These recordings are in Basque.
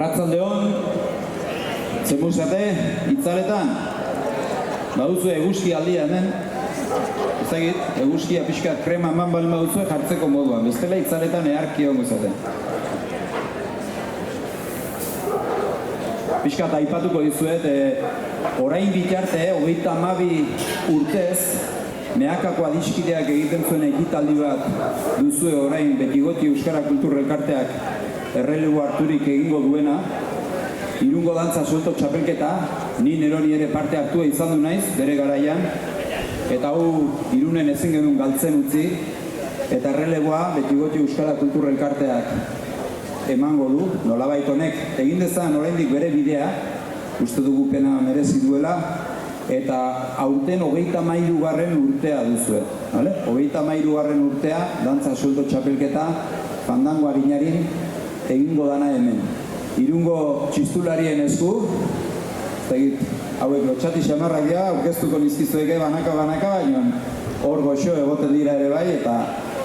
Arratzaldeon, zemuzate, itzaletan, baduzu eguzki aldia hemen, ezagit, eguzkia pixka krema eman balin baduzu jartzeko moduan, bestela itzaletan eharki hongo zaten. Pixka eta aipatuko dizuet, orain bitarte, 32 urtez, Meakako adiskideak egiten zuen ekitaldi bat duzue orain Betigoti Euskara Kultur Elkarteak errelegu harturik egingo duena. Irungo dantza suelto txapelketa, ni neroni ere parte hartua izan du naiz, bere garaian. Eta hau Irunen ezin genuen galtzen utzi. Eta errelegoa Betigoti Euskara Kultur Elkarteak emango du. Nolabait honek egin dezan oraindik bere bidea, uste dugu pena merezi duela. Eta aurten 33. urtea duzue. 33. urtea, dantza suelto txapelketa, fandango harinarin egingo dana hemen. Irungo txistularien esku, hauek lotxati xamarrak dira, aurkeztuko nizkizueke banaka, baina hor goxo egoten dira ere bai, eta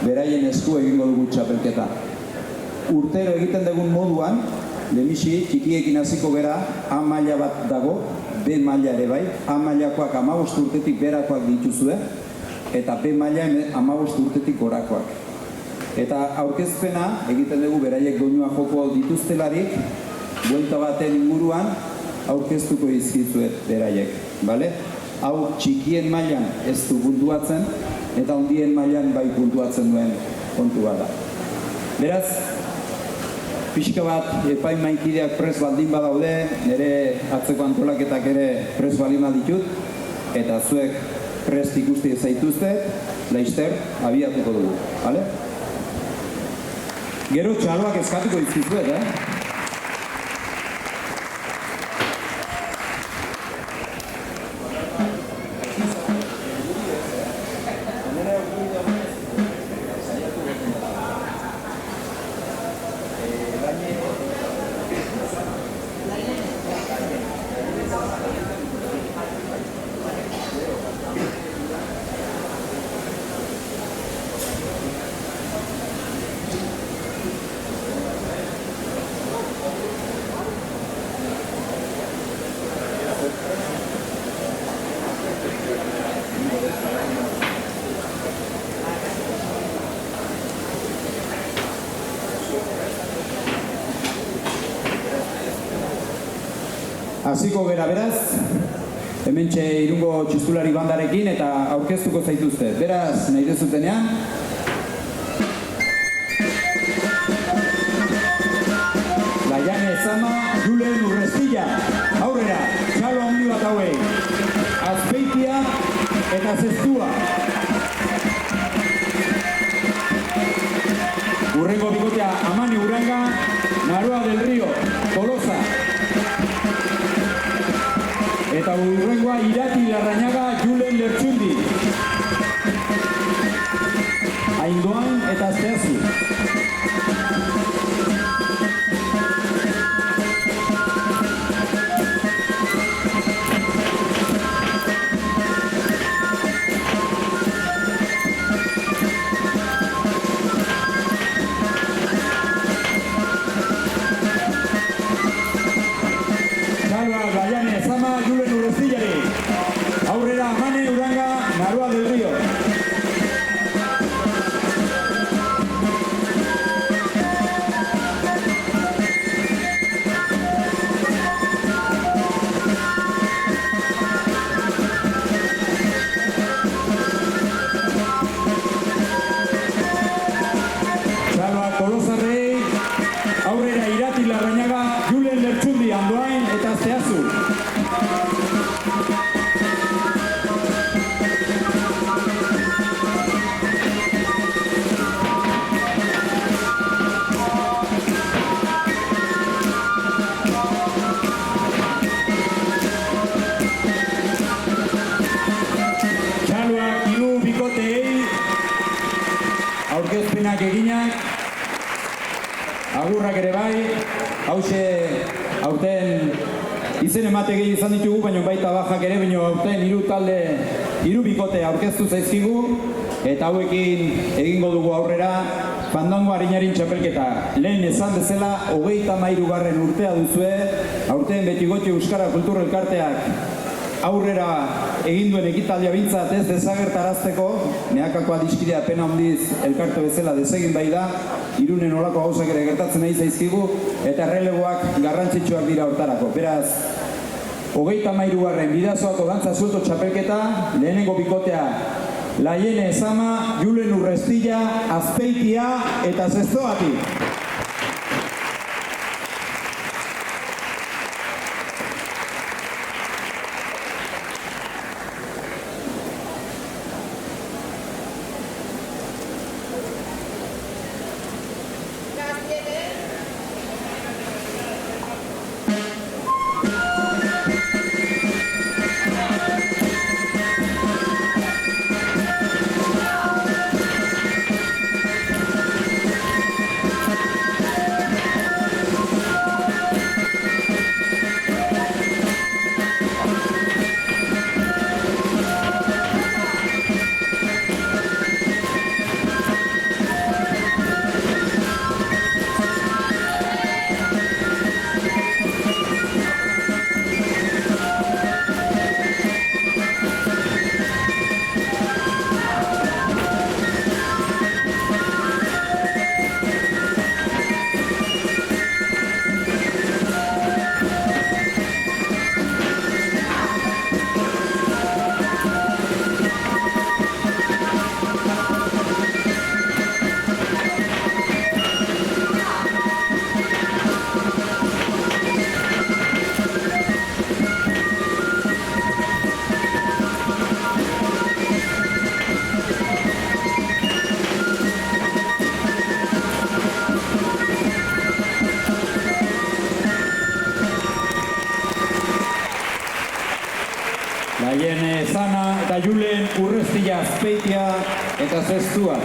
beraien esku egingo dugu txapelketa. Urtero egiten dugun moduan, lemisi, txikiekin hasiko gera, A maila bat dago, B maila ere bai, A mailakoak 15 urtetik berakoak dituzue, eta B maila 15 urtetik gorakoak. Eta aurkezpena egiten dugu beraiek doinua joko dituztelarik, buelta baten inguruan aurkeztuko dizkizuet beraiek, bale? Hau txikien mailan ez du puntuatzen, eta handien mailan bai puntuatzen duen kontu bat da. Beraz, pixka bat epaimaikideak prest baldin badaude, nire atzeko antolaketak ere prest baldin baditut, eta zuek prest ikusti zaituzte, laizter abiatuko dugu, bale? Gero txaloak eskatuko dizkizuet, Hasiko gera beraz, hementxe Irungo txistulari bandarekin eta aurkeztuko zaituzte. Beraz, nahi dezutenean. Laiane Zama, Julen Urrestilla. Aurrera, txalo handi bat hauei. Azpeitia eta Zestua. Urrengo bikotea Amani Uranga, Naroa del Río, Tolosa. Eta urrengoa Irati Larrañaga, Julen Lertxundi. Aindoan eta Zehazu. Aurrera, Amane Uranga, Naroa del Río. Txaloa Tolosa Rey, aurrera Irati Larrañaga, Julen Lertxundi, Andoain eta Zehazu. Aurkezpenak eginak, agurrak ere bai, hause aurten izen emategi izan ditugu, baina baita bajak ere, baina aurten hiru bikote aurkeztu zaizkigu, eta hauekin egingo dugu aurrera Fandango Arinaren txapelketa. Lehen esan bezala, 33. urtea duzue, aurten Betigotxo Euskara Kultur Elkarteak aurrera egin duen ekitaldia bintzat ez desagertarazteko, Meakako adiskidea pena handiz elkarte bezala desegin bai da, Irunen olako gauzak ere gertatzen nahi zaizkigu, eta errelegoak garrantzitsuak dira hortarako. Beraz, 33. Bidasoako dantza suelto txapelketa, lehenengo bikotea, Laiene Ezama, Julen Urrestilla, Azpeitia eta Zestoatik. Laiene Ezana eta Julen Urrestilla, Azpeitia eta Zestua.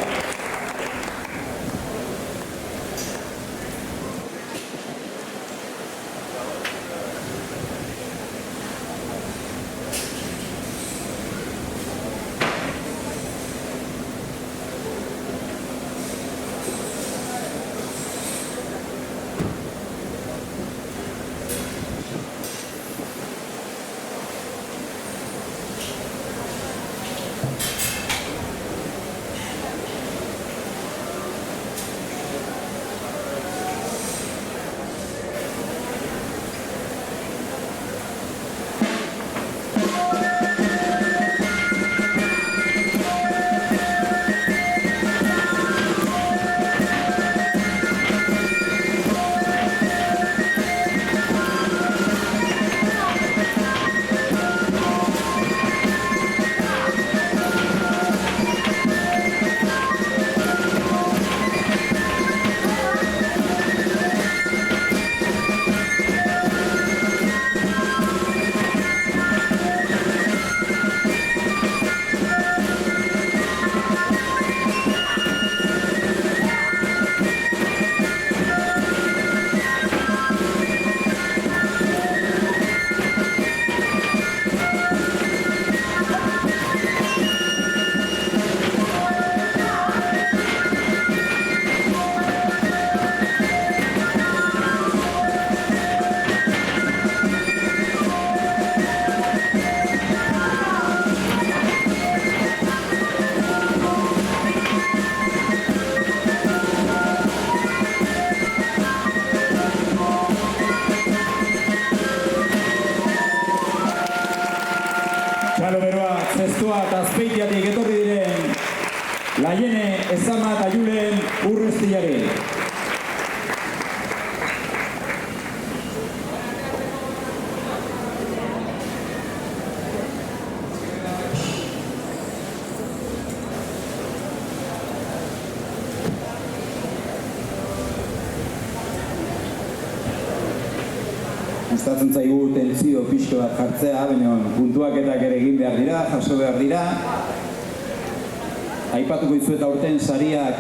Zestua eta Azpeitiatik etorri diren Laiene Ezama eta Julen Urrestillari. Gustatzen zaigu tentsio pixko bat jartzea, baina puntuaketak ere egin behar dira, jaso behar dira. Aipatuko dizuet aurten sariak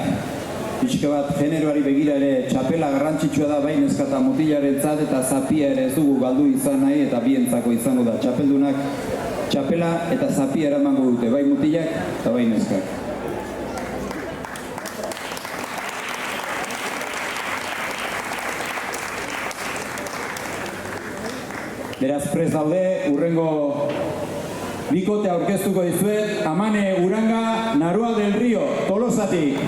pixko bat generoari begira ere txapela garrantzitsua da bai neska eta mutilarentzat eta zapia ere ez dugu galdu izan nahi eta bientzako izango da. Txapeldunak txapela eta zapia eramango dute, bai mutilak eta bai neskak. Beraz, prest daude, urrengo bikote aurkeztuko dizuet, Amane Uranga, Narua del Río, Tolosatik.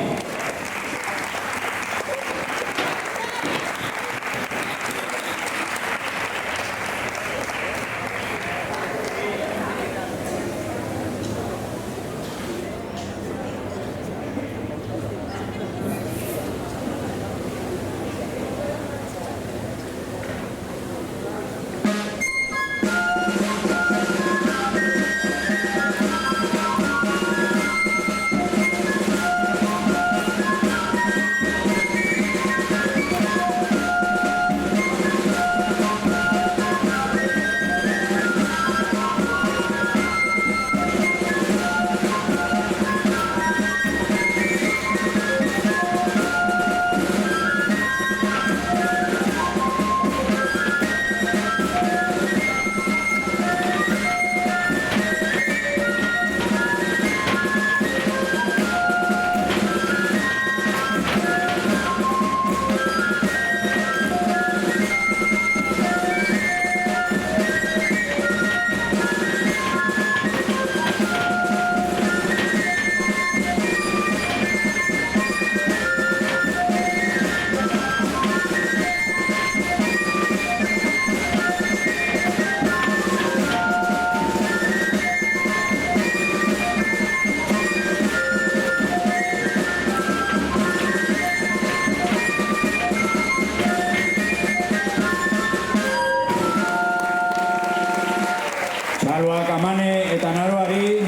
Txaloak Amane eta Naruari,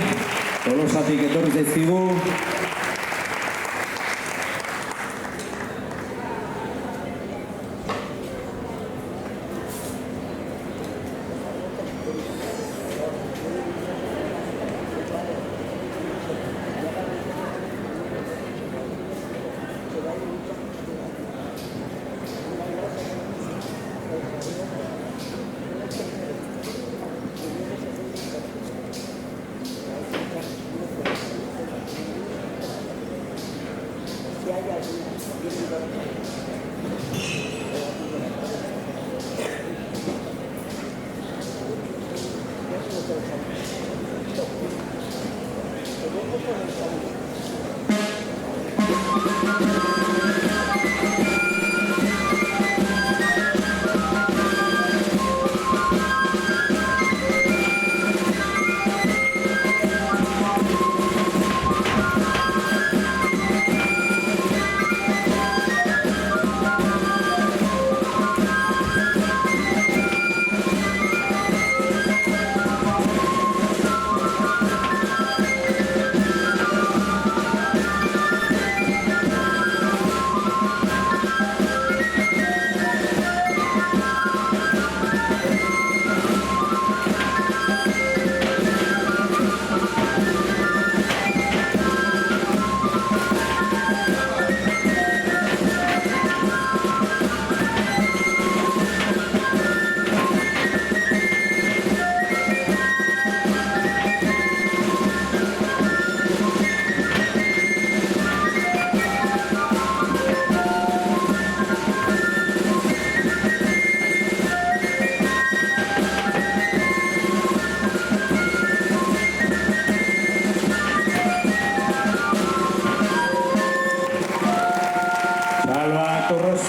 Tolosatik etorri zaizkigu.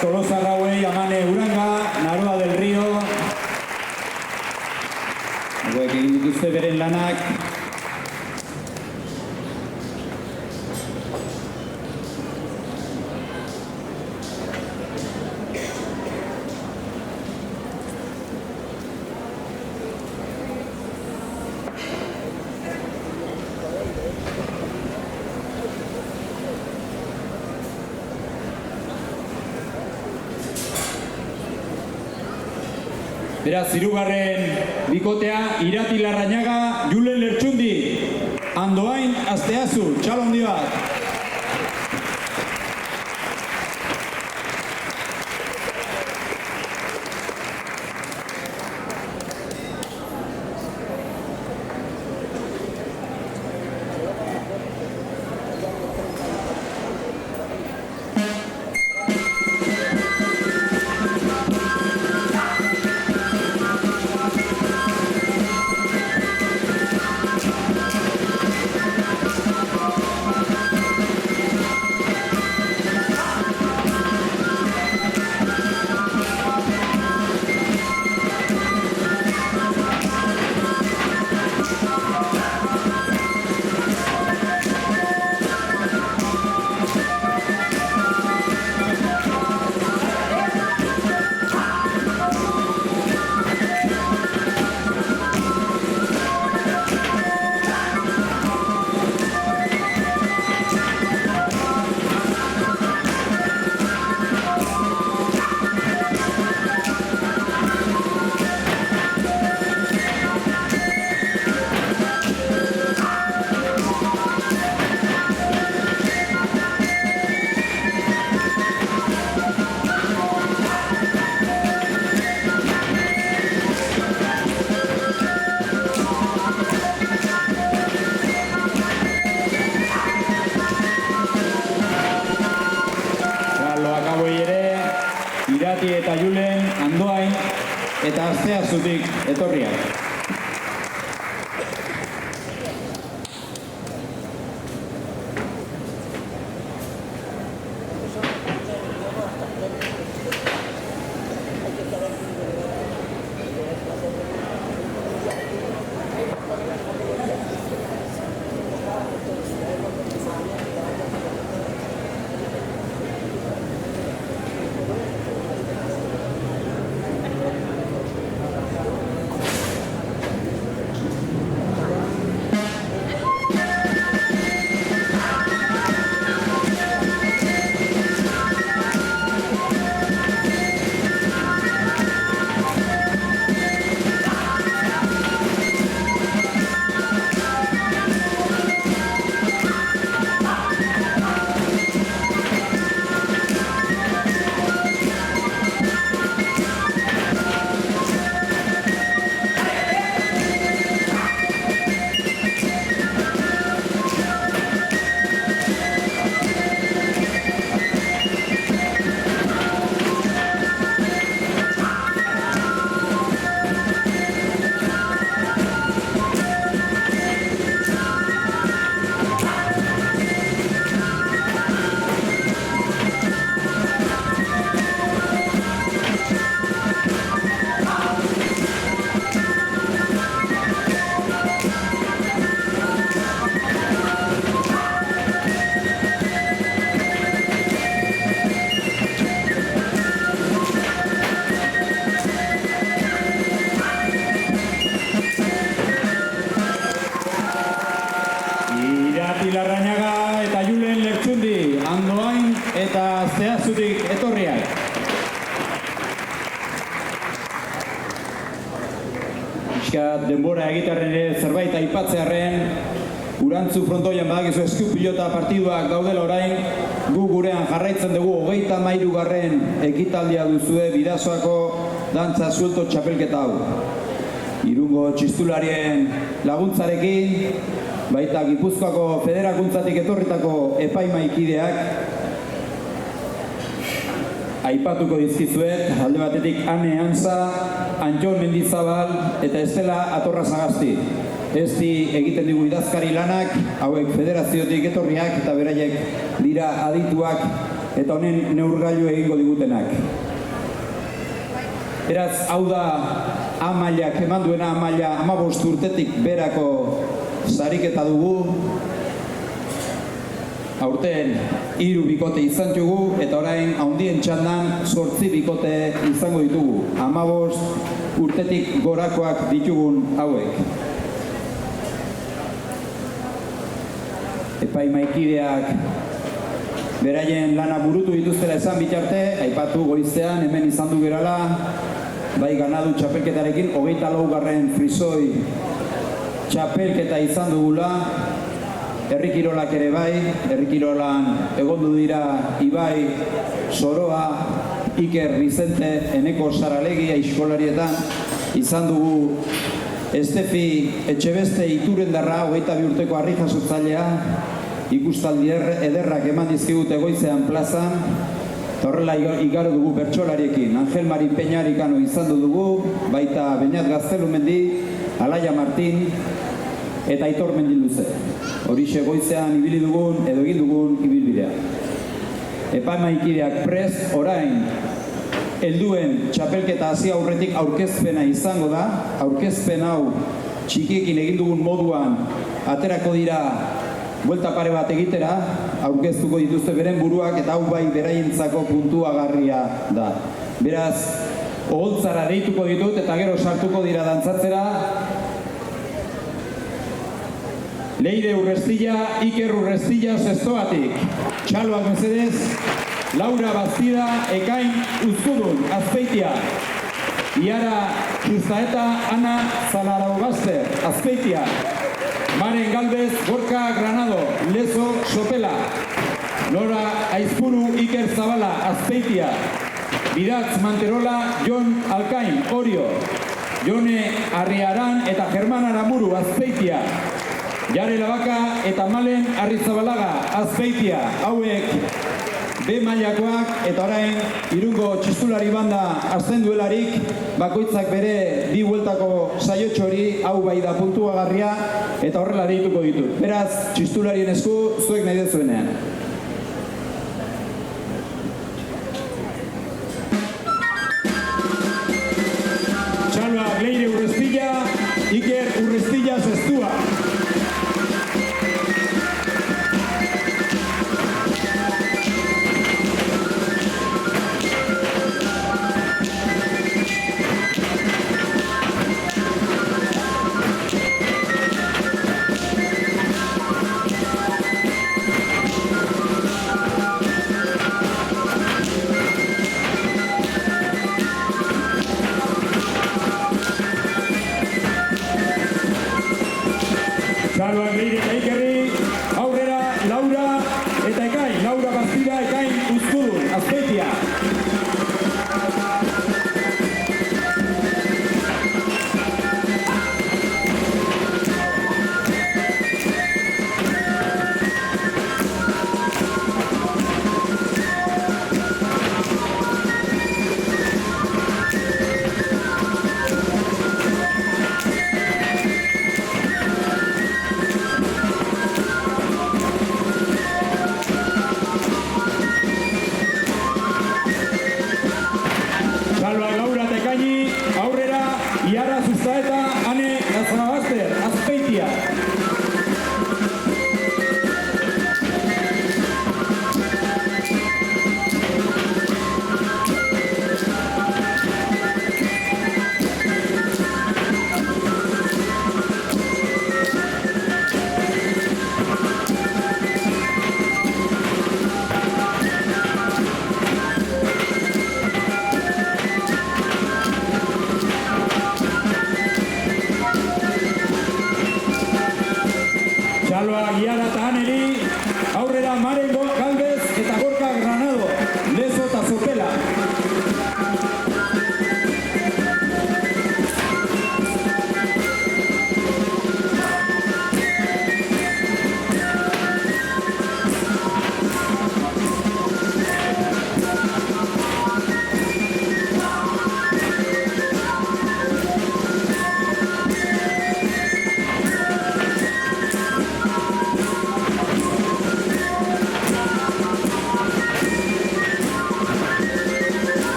Tolosarrauei, Amane Uranga, Narua del Río. Hauek egin dituzte beren lanak. Beraz, hirugarren bikotea, Irati Larrañaga, Julen Lertxundi, Andoain Asteazu, txalo handi bat. Irati eta Julen Andoain eta Asteazutik etorriak. Larrañaga eta Julen Lertxundi, Andoain eta Asteazutik etorriak. Piskat denbora egitarren ere zerbait aipatzearren, Urantzu frontoian badakizu eskupilota partiduak daudela orain, gu gurean jarraitzen dugu 33. ekitaldia duzue Bidasoako dantza suelto txapelketa hau. Irungo txistularien laguntzarekin, baita Gipuzkoako federakuntzatik etorritako epaimaikideak aipatuko dizkizuet, alde batetik Ane Antza, Antxon Mendizabal eta Estela Atorra Sagasti. Ezti egiten digu idazkari lanak, hauek federaziotik etorriak eta beraiek dira adituak eta honen neurgailu egingo digutenak. Beraz, hau da Amailak eman duena, Amaila 15 urtetik berako sariketa dugu. Aurten 3 bikote izan dugu eta orain handien txandan 8 bikote izango ditugu. 15 urtetik gorakoak ditugun hauek. Epaimaikideak beraien lana burutu dituztela esan bitarte, aipatu goizean hemen izan du gerala, bai ganadu txapelketarekin 24. frisoi txapelketa izan dugula, herrikirolak ere bai, herrikirolan egondu dira Ibai, Soroa, Iker Vicente, Eneko Saralegi aiskolarietan, izan dugu Estefi Etxebeste Iturendarra, 22 urteko harri jasotzailea, ikustaldi ederrak eman dizkigute goizean plazan, eta horrela igaro dugu bertsolariekin. Angel Mari Peñarikano izan dugu, baita Beñat Gaztelumendi, Alaia Martin eta Aitor Mendiluze. Horixe goizean ibili dugun edo egin dugun ibilbidea. Epaimaikideak prest, orain helduen txapelketa hasi aurretik aurkezpena izango da. Aurkezpen hau txikiekin egin dugun moduan aterako dira buelta pare bat egitera, aurkeztuko dituzte beren buruak eta hau bai beraientzako puntuagarria da. Beraz, oholtzara deituko ditut eta gero sartuko dira dantzatzera. Leire Urrestilla, Iker Urrestilla Zestoatik. Txaloak mesedez, Laura Bastida, Ekain Uzkudun, Azpeitia. Iara Justaeta, Ana Zalaraugaster, Azpeitia. Maren Galvez, Gorka Granado, Lezo Sopela. Nora Aizpuru, Iker Zabala, Azpeitia. Bidatz Manterola, Jon Alkain, Orio. Jone Arriaran eta Germán Aramuru, Azpeitia. Jare Labaka eta Malen Arrizabalaga, Azpeitia. Hauek B mailakoak eta orain Irungo txistulari banda hasten duelarik bakoitzak bere bi bueltako saiotxo hori hau bai da puntuagarria eta horrela deituko ditut. Beraz, txistularien esku zuek nahi dezuenean. Txalba Leire Urrestilla, Iker Urrestilla Zestua. Txalba Leire eta Ikerri, aurrera Laura eta Ekain, Laura Bastida, Ekain Uzkudun, Azpeitia. Txalba Laura eta Ekaini, aurrera Iarra Zuztaeta, Ane Lazarabaster, Azpeitia.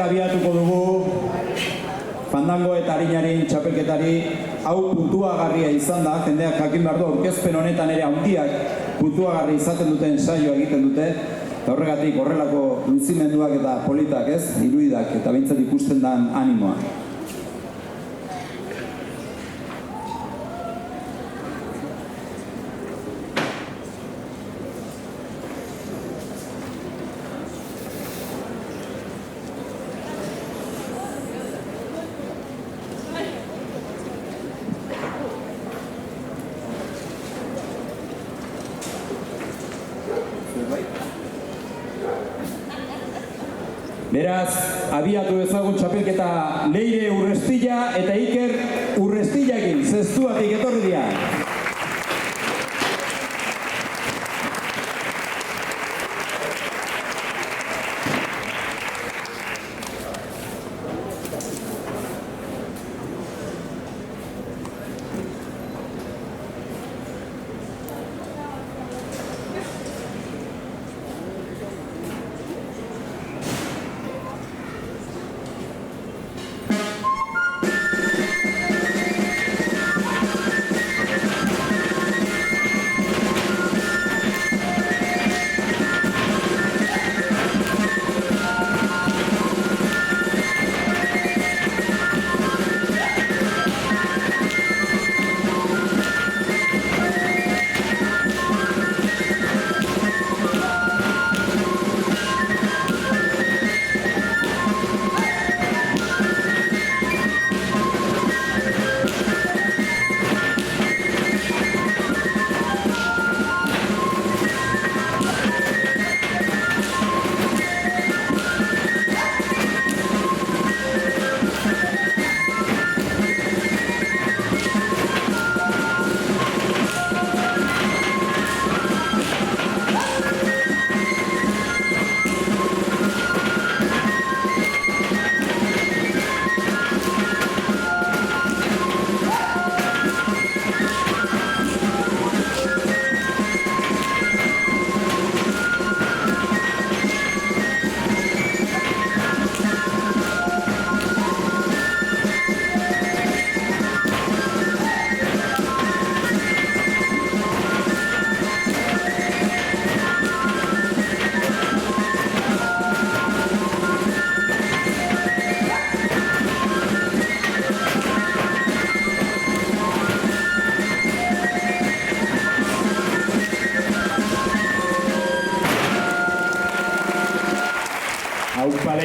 abiatuko dugu Fandango eta Arinaren txapelketari. Hau puntuagarria izan da, jendeak jakin behar du, aurkezpen honetan ere handiak puntuagarri izaten duten saioa egiten dute, eta horregatik horrelako luzimenduak eta politak, ez? Iruidak eta behintzat ikusten den animoa. Beraz, abiatu ezagun txapelketa Leire Urrestilla eta Iker Urrestillakin Zestuatik etorri dira.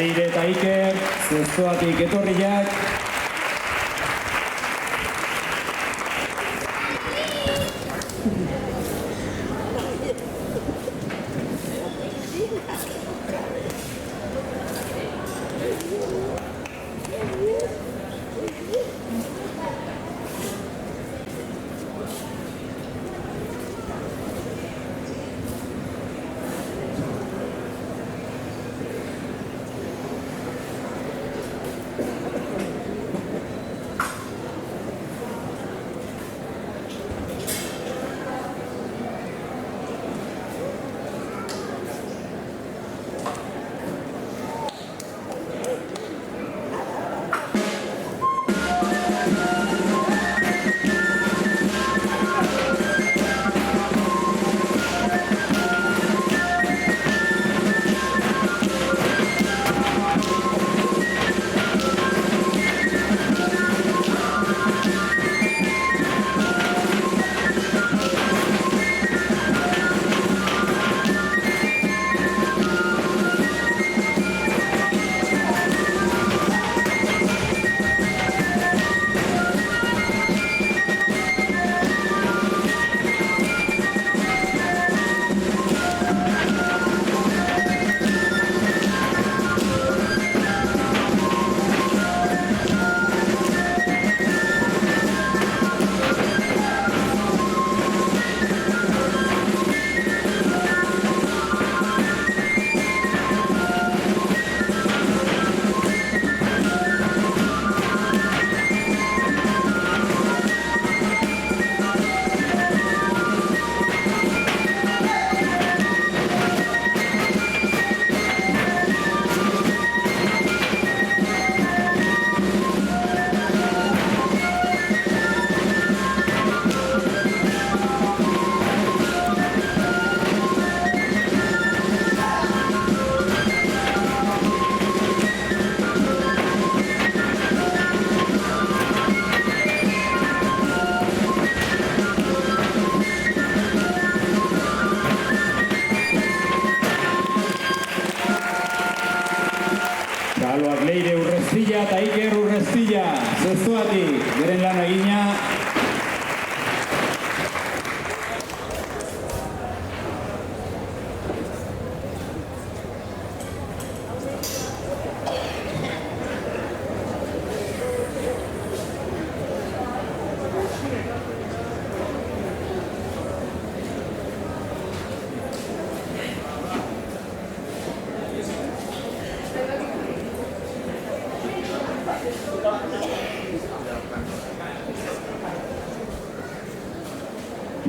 Leire eta Iker, Zestoatik etorriak.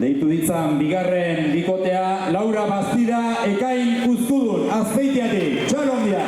Deitu ditzan bigarren bikotea Laura Bastida, Ekain Uzkudun, Azpeitiatik. Txalo handia!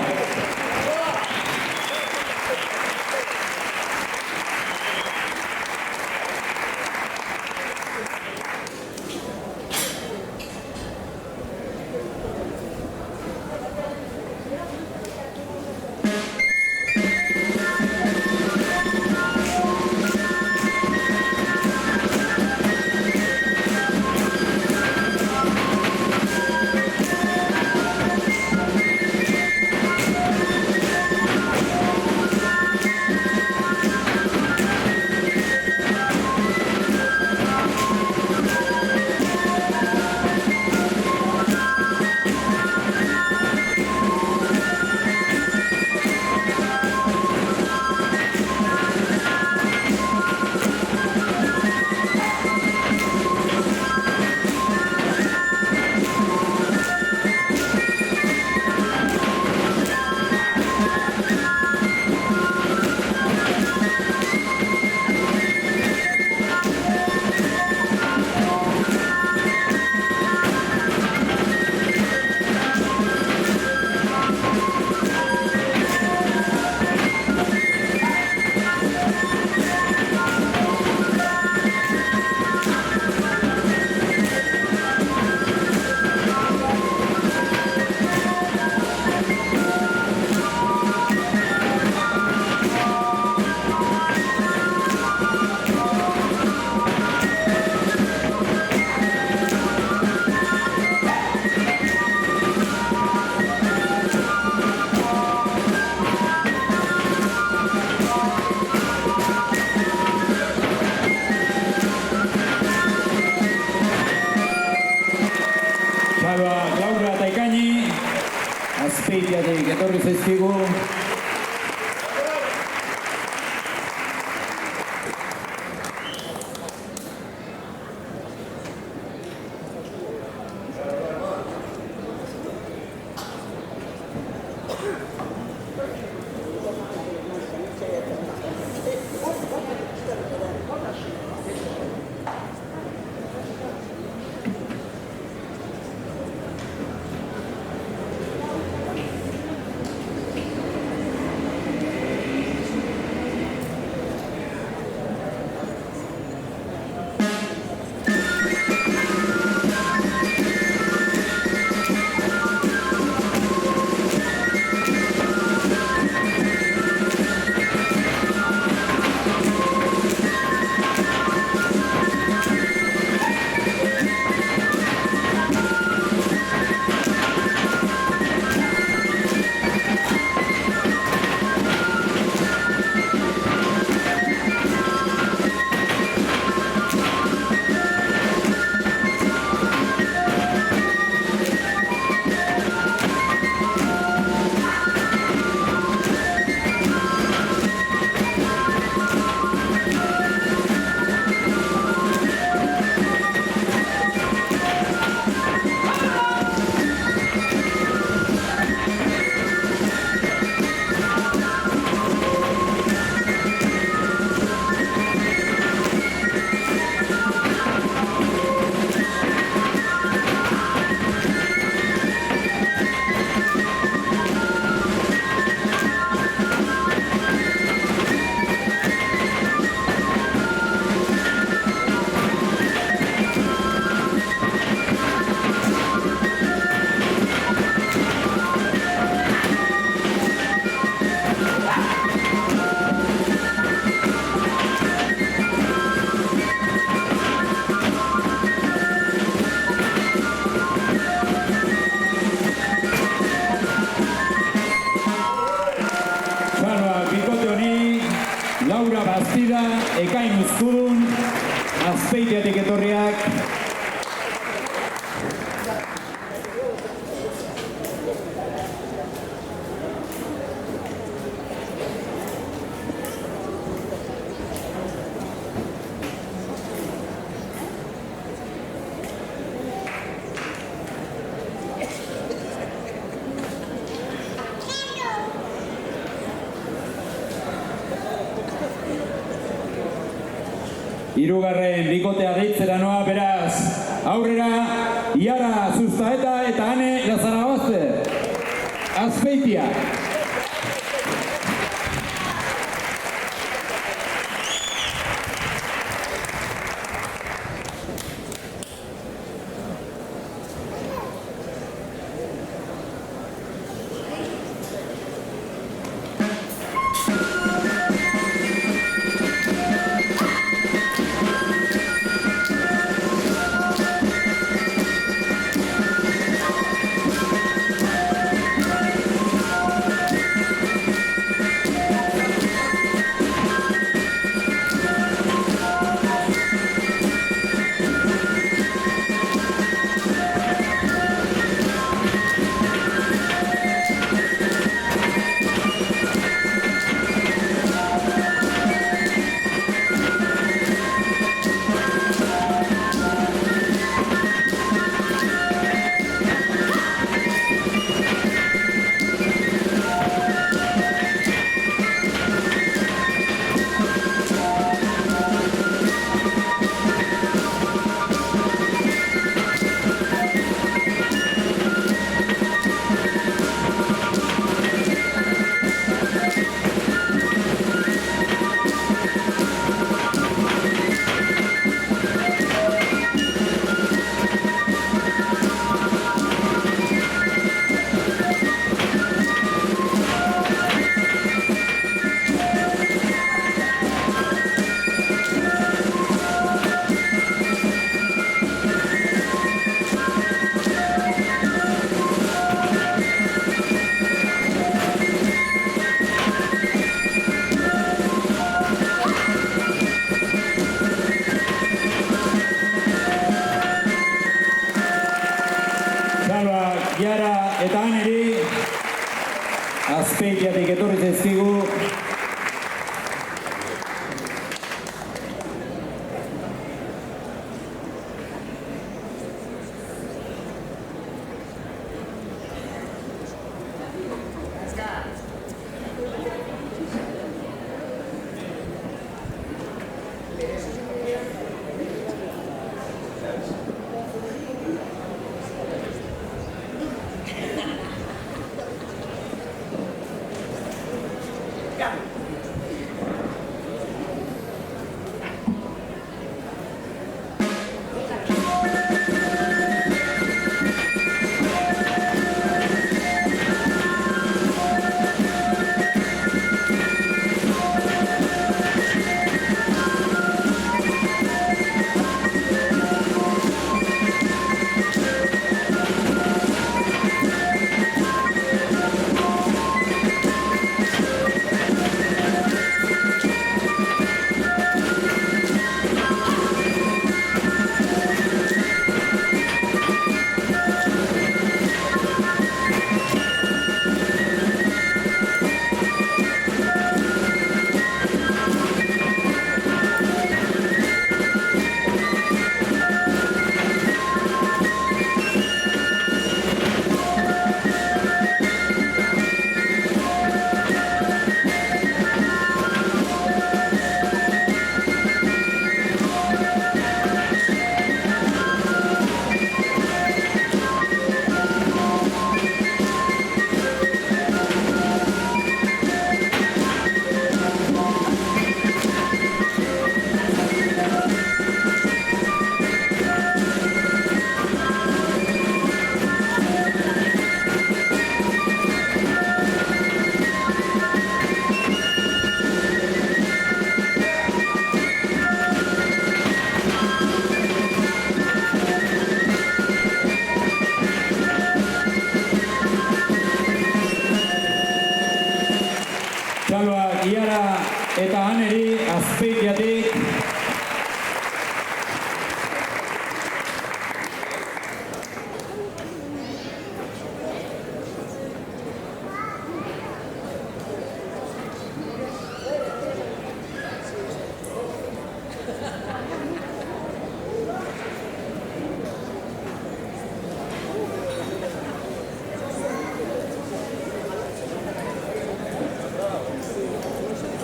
Laura eta Ekaini, Azpeitiatik etorri zaizkigu. Laura Bastida, Ekain Uzkudun, Azpeitiatik etorriak. Hirugarren bikotea deitzera noa, beraz, aurrera, Iara Zustaeta eta Ane Lazarabazte. Azpeitia.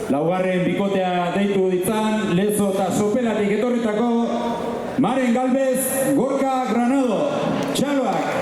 laugarren bikotea deitu ditzan, Lezo eta Sopelatik etorritako Maren Galvez, Gorka Granado, txaloak!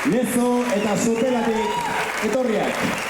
Lezo eta Sopelatik etorriak.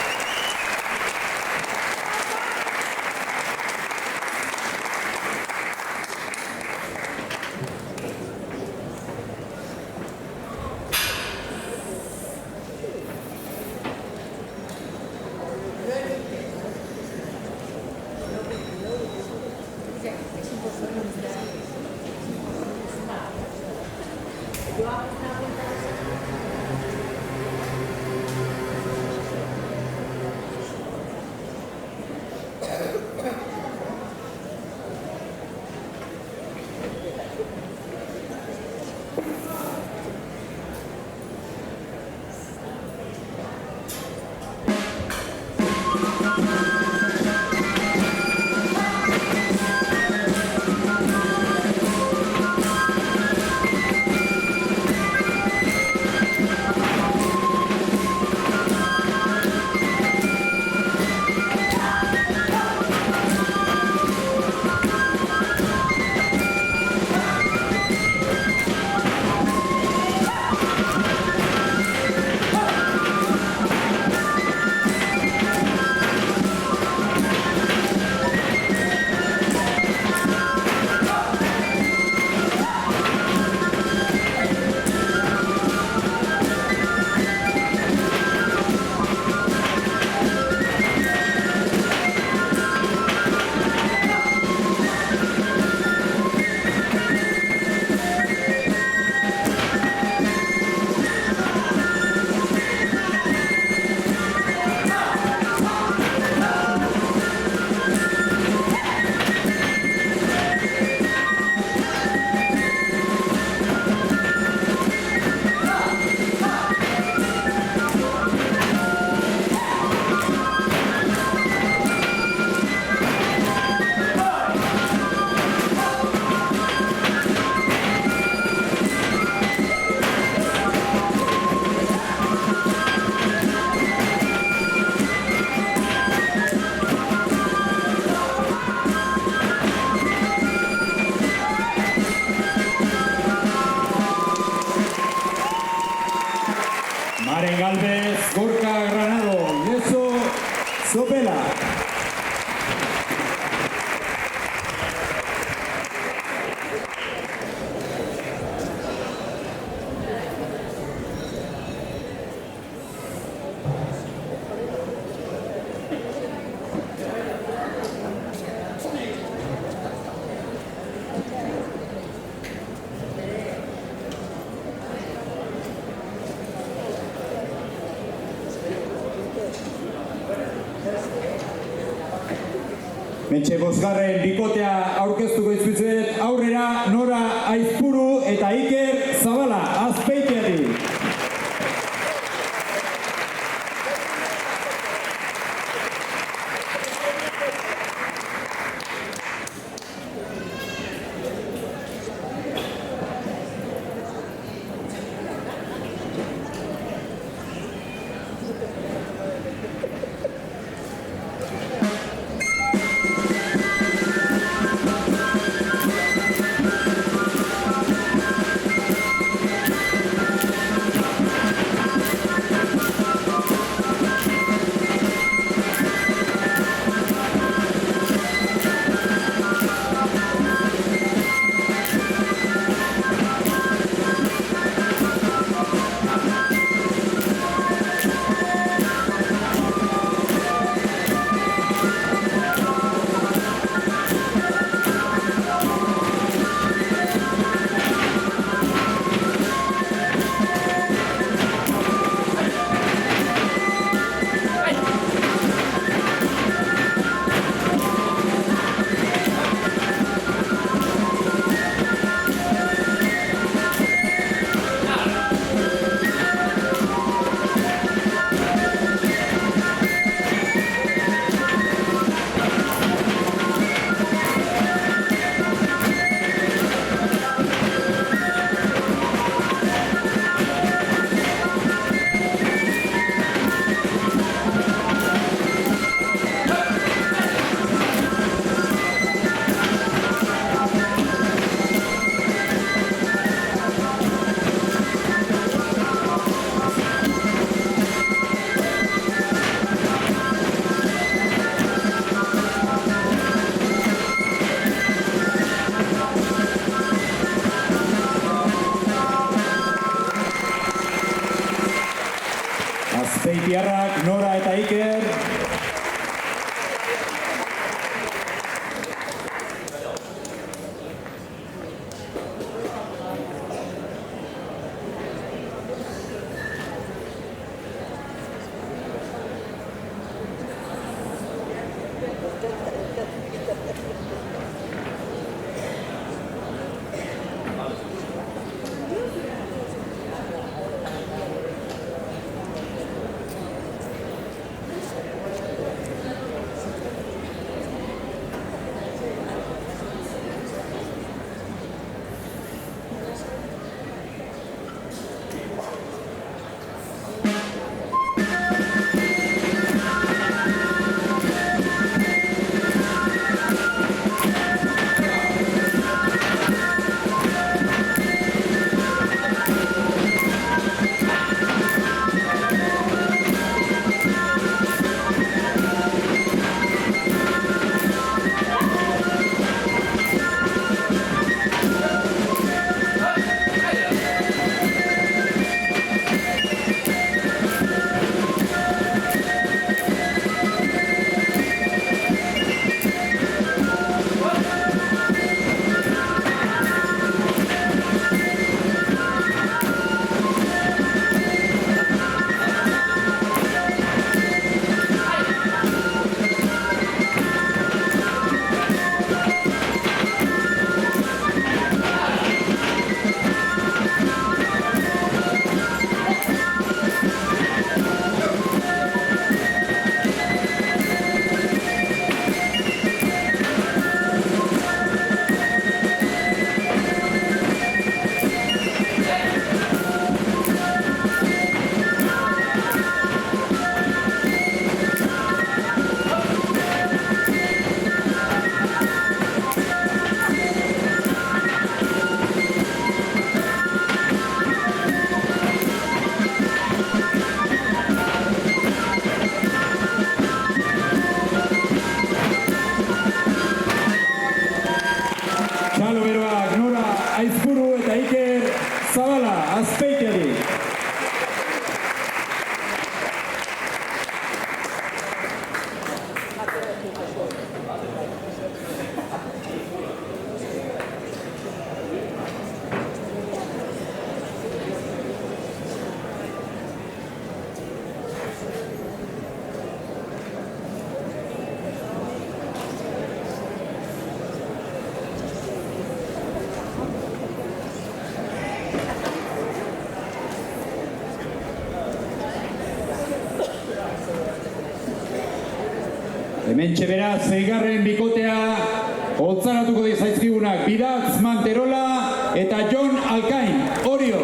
Maren Galvez, Gorka Granado, Lezo Sopela. Mentxe bosgarren bikotea aurkeztuko izkuizuet, aurrera Nora Aizpuru eta Iker Zabala, Azpeitiatik. Azpeitiarrak, Nora eta Iker. Hementxe beraz, zeigarren bikotea holtzaratuko dizaizkigunak Bidatz Manterola eta Jon Alkain. Orio!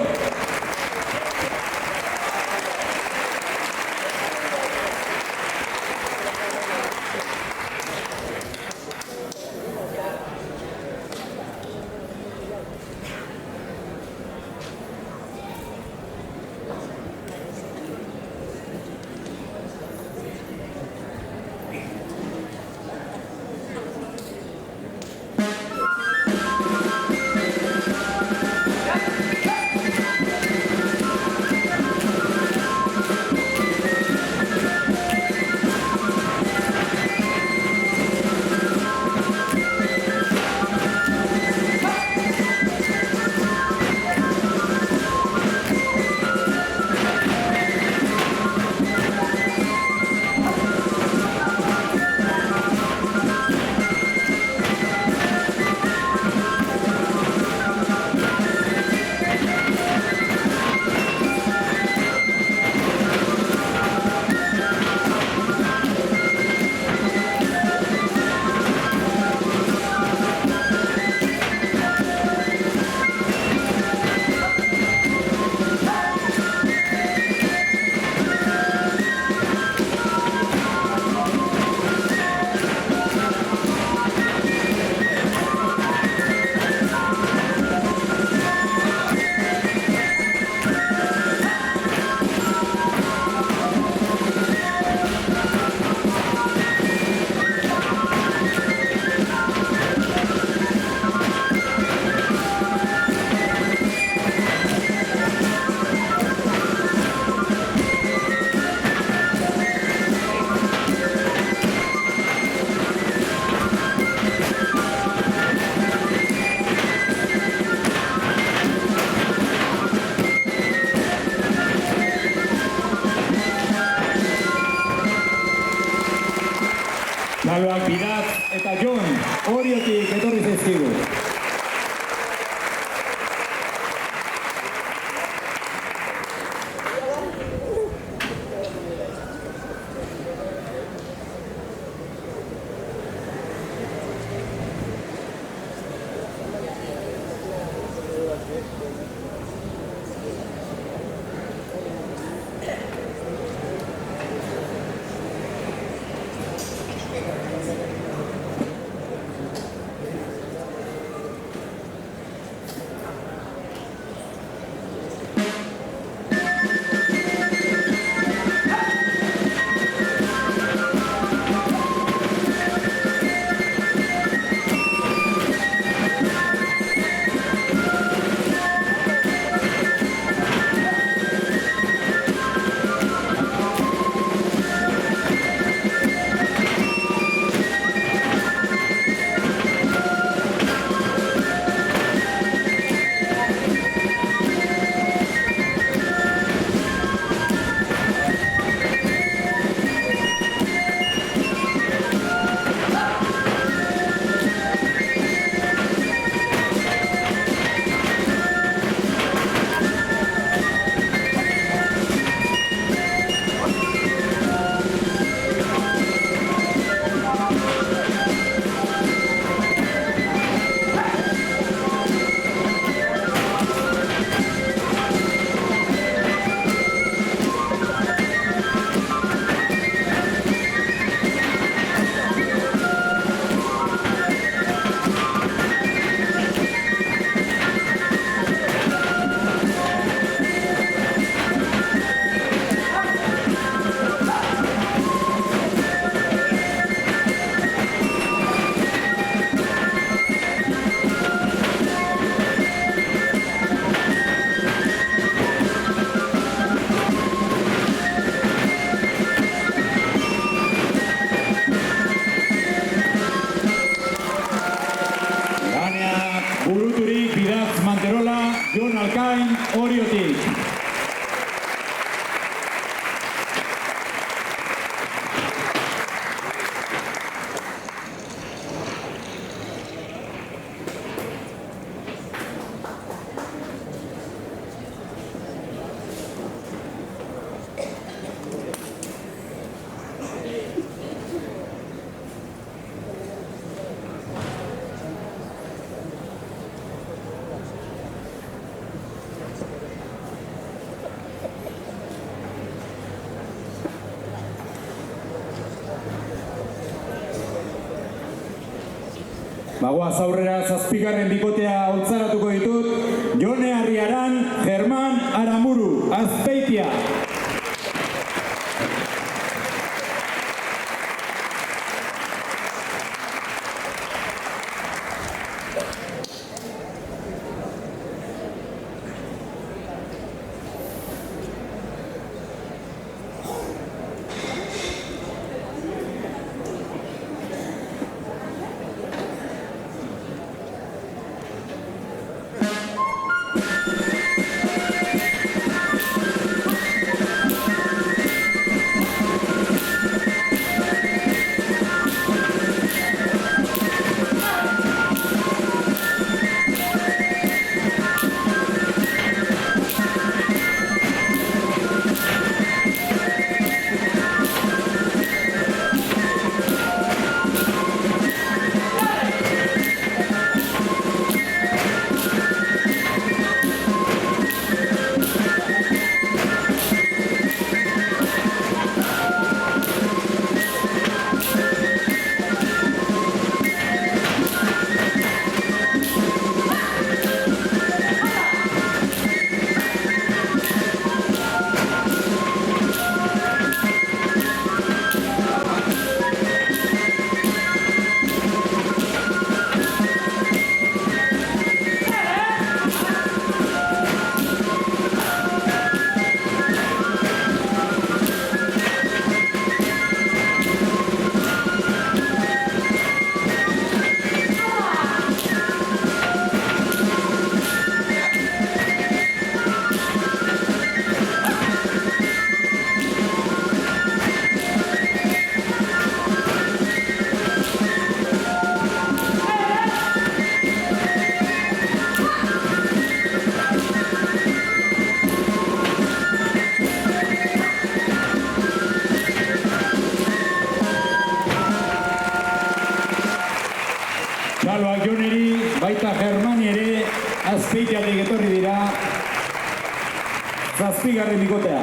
Txaloak Bidatz eta Jon Oriotik etorri zaizkigu. Bagoaz aurrera 7. bikotea holtzaratuko ditut. Jone Arriaran, Germán Aramuru, Azpeitia. Txaloak Joneri, baita Germani ere, Azpeitiatik etorri dira, 7. bikotea.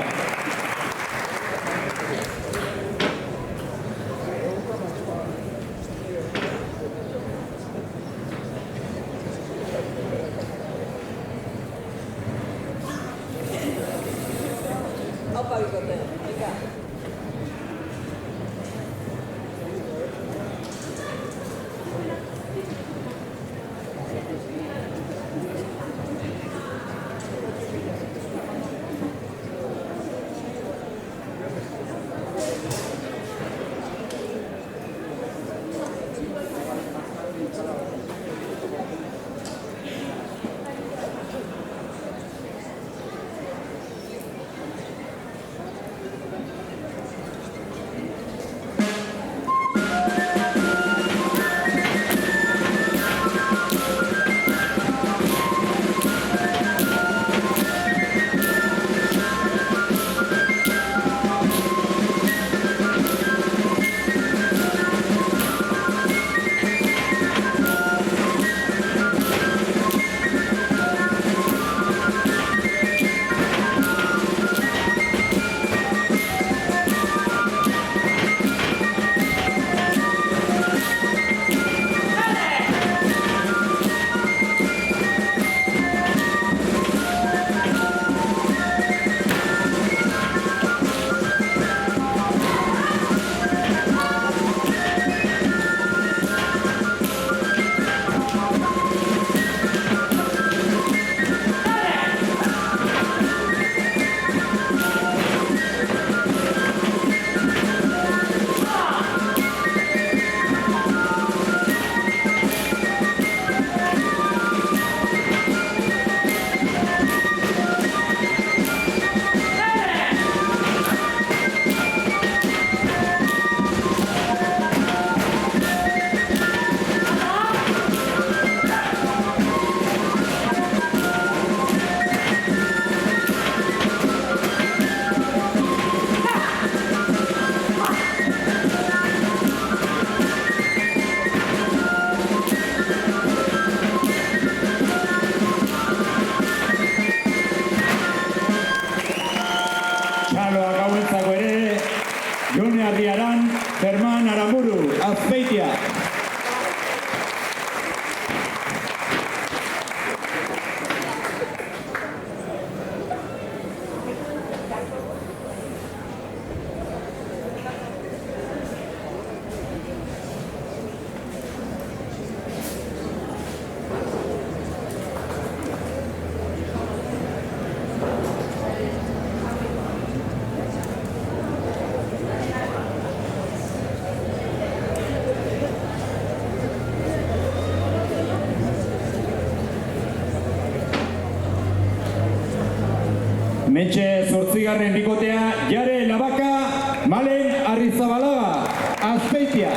Hementxe 8. bikotea, Jare Labaka, Malen Arrizabalaga, Azpeitia.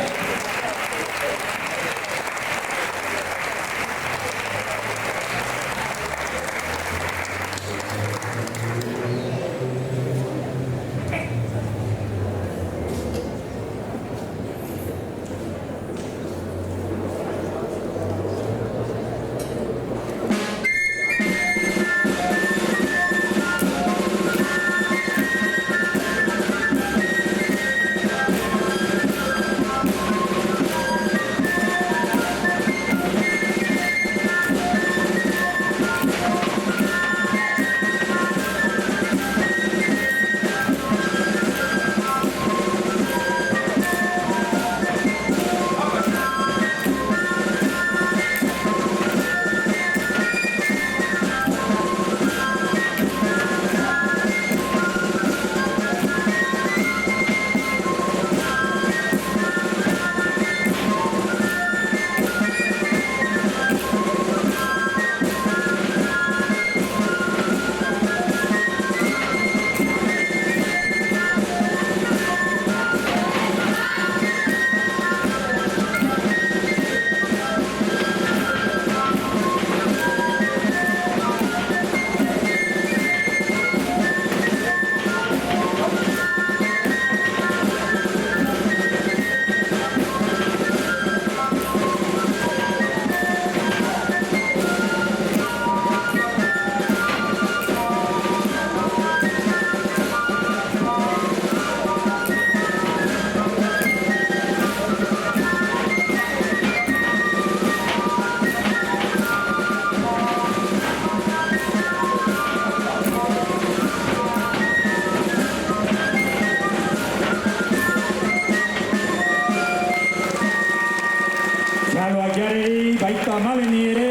Txaloak Jareri, baita Maleni ere,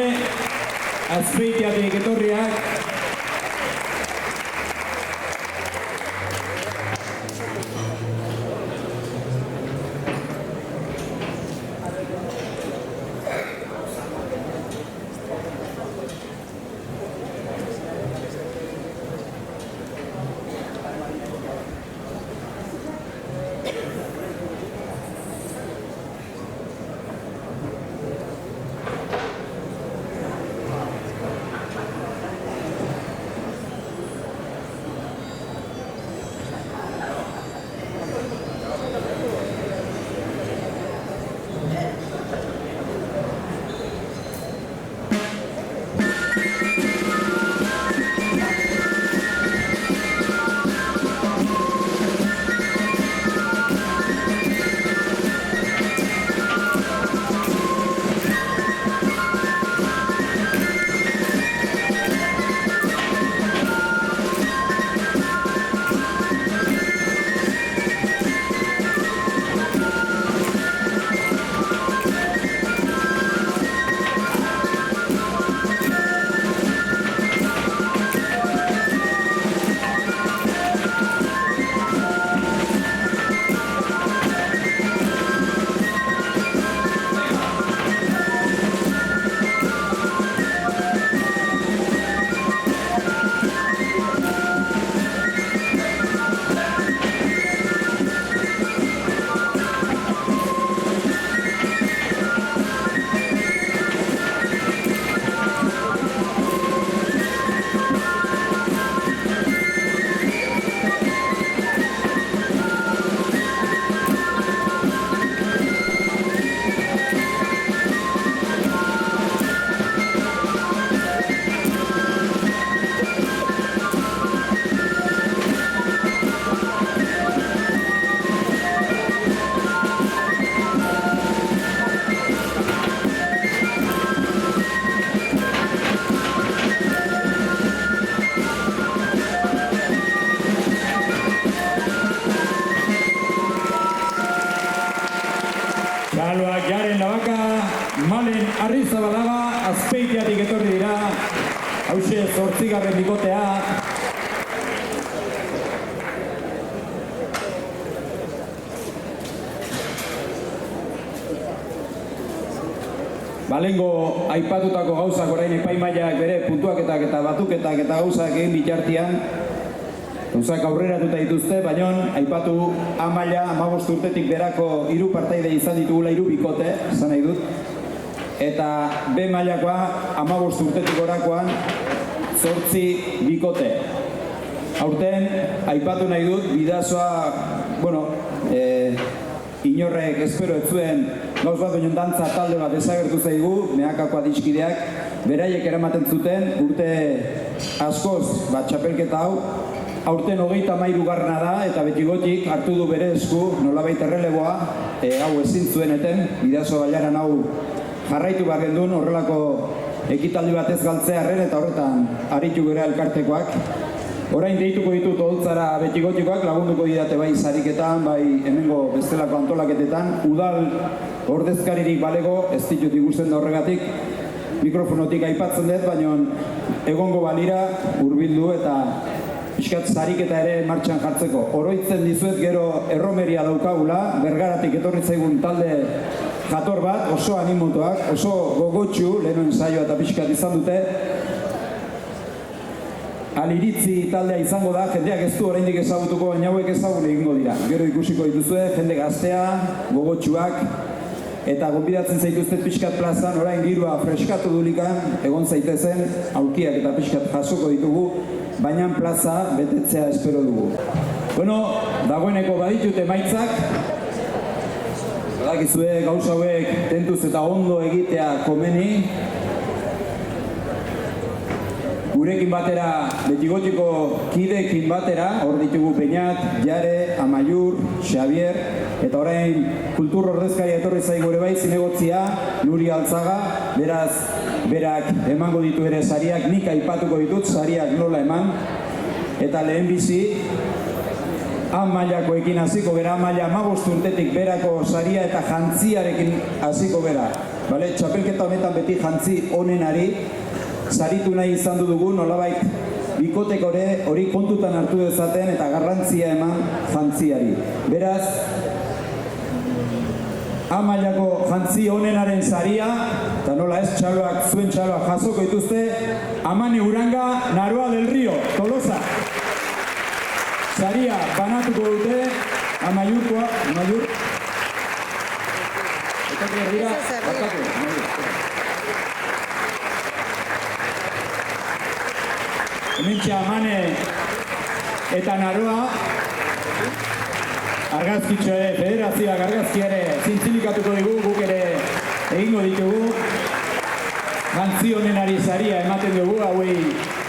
Azpeitiatik etorriak. Txaloak Jaren Labaka, Malen Arrizabalaga, Azpeitiatik etorri dira, hauxe 8. bikotea. Balengo aipatutako gauzak orain epaimaiak bere puntuaketak eta batuketak eta gauzak egin bitartian, Gauzak aurreratuta dituzte, baina aipatu A maila 15 urtetik berako 3 partaide izan ditugula 3 bikote, esan nahi dut. Eta B mailakoa 15 urtetik orakoan 8 bikote. Aurten aipatu nahi dut bidazoa, inorrek espero ez zuen gauz bat baino dantza talde bat desagertu zaigu, Meakako adiskideak, beraiek eramaten zuten urte askoz txapelketa hau, aurten 33garrena da eta betigotik hartu du bere esku nolabait erreleboa, hau ezin zuen eten, Bidaso Bailaran hau jarraitu behar gendun, horrelako ekitaldi bat ez galtzearren eta horretan aritu gara elkartekoak. Orain deituko ditut Oholtzara betigotikoak, lagunduko didate bai sariketan, bai hemengo bestelako antolaketetan. Udal ordezkaririk balego, ez ditut ikusten da horregatik, mikrofonotik aipatzen dut, baina egongo balira hurbildu eta pixkat sariketa ere martxan jartzeko. Oroitzen dizuet gero erromeria daukagula, Bergaratik etorri zaigun talde jator bat, oso animotoak, oso gogotsu, lehenoen saioa eta pixkat izan dute. Aliritzi taldea izango da, jendeak ez du oraindik ezagutuko, baina hauek ezagun egingo dira. Gero ikusiko dituzue, jende gaztea, gogotsuak, eta gonbidatzen zaituzte pixkat plazan, orain girua freskatu dulikan, egon zaitezen, aulkiak eta pixkat jasoko ditugu, baina plaza betetzea espero dugu. Dagoeneko baditut emaitzak, badakizue gauza hauek tentuz eta ondo egitea komeni, gurekin batera, betigotiko kideekin batera, hor ditugu Peñat, Jare, Amaiur, Xavier, eta orain kultur ordezkaria etorri zaigu ere bai, zinegotzia, Nuri Altzaga, beraz, berak emango ditu ere sariak, nik aipatuko ditut, sariak nola eman, eta lehen bizi, A mailakoekin hasiko gara, A maila 15 urtetik berako saria eta jantziarekin hasiko gara. Txapelketa honetan beti jantzi onenari, saritu nahi izan dugu, nolabait bikotek hori kontutan hartu dezaten eta garrantzia eman jantziari. Beraz, A mailako jantzi onenaren saria, eta nola ez txaloak, zuen txaloak jasoko dituzte, Amane Uranga, Naroa del Río, Tolosa. Saria banatuko dute, Amaiurkoa, Amaiur. Hementxe Amane eta Naroa, argazkitxo ere, federazioak argazki ere zintzilikatuko digu, guk ere egingo ditugu. Jantzi honenari saria ematen dugu, hauei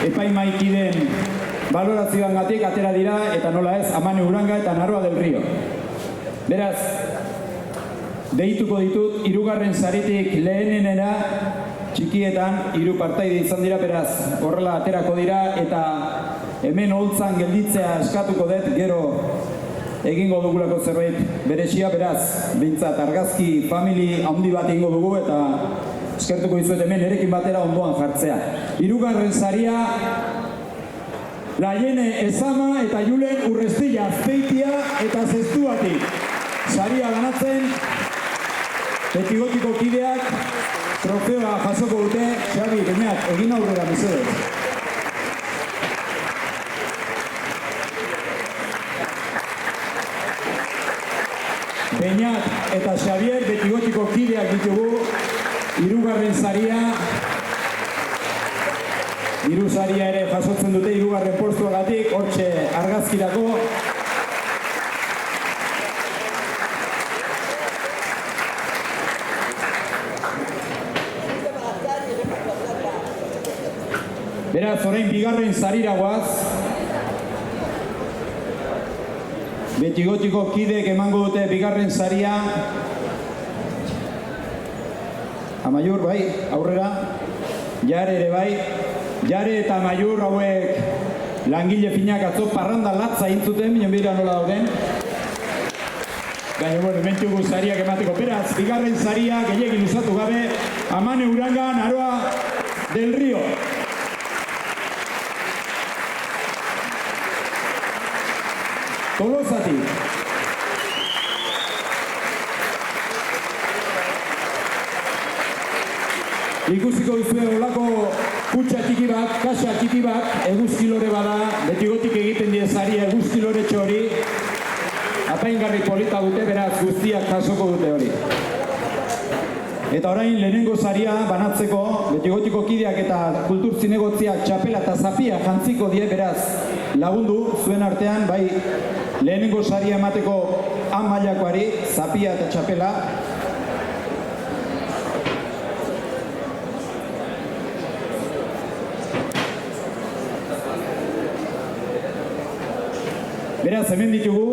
epaimaikiden balorazioangatik atera dira, eta nola ez, Amane Uranga eta Naroa del Río. Beraz, deituko ditut, 3. saritik lehenenera, txikietan, 3 partaide izan dira, beraz, horrela aterako dira, eta hemen Oholtzan gelditzea eskatuko dut, gero egingo dugulako zerbait berezia, beraz, behintzat argazki famili handi bat egingo dugu, eta eskertuko dizuet hemen erekin batera ondoan jartzea. 3. saria, Laiene Ezama eta Julen Urrestilla Azpeitia eta Zestuatik. Saria banatzen, betigotiko kideak, trofeoa jasoko dute, Xabi, Peñat, egin aurrera mesedez. Peñat eta Xavier betigotiko kideak ditugu, 3. saria, 3 saria ere jasotzen dute 3. postuagatik, hortxe argazkirako. Beraz, orain 2. sarira goaz. Betigotiko kideek emango dute 2. saria. Amaiur, bai, aurrera. Jare ere bai. Jare eta Amaiur hauek langile finak atzo parranda latza intzuten, minen bera nola dauden. Baina, hementxugu sariak emateko. Beraz, 2. saria, gehiagin usatu gabe, Amane Uranga, Naroa del Río. Tolosatik. Ikusiko duzue olako kutsa txiki bat, kaxa txiki bat, eguzkilore bada, betigotik egiten die saria eguzkilore txori, apaingarri polita dute, beraz guztiak jasoko dute hori. Eta orain lehenengo saria banatzeko, betigotiko kideak eta kultur zinegotziak txapela eta zapia jantziko die, beraz lagundu zuen artean, bai lehenengo saria emateko han mailakoari, zapia eta txapela. Beraz, hemen ditugu,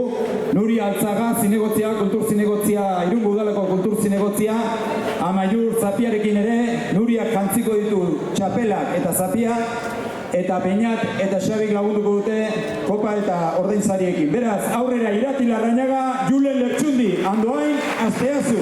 Nuri Altzaga zinegotzia, kultur zinegotzia, Irungo udaleko kultur zinegotzia, Amaiur zapiarekin ere, Nuriak jantziko ditu txapelak eta zapia, eta Peñat eta Xabik lagunduko dute kopa eta ordainsariekin. Beraz, aurrera Irati Larrañaga, Julen Lertxundi, Andoain, Asteazu.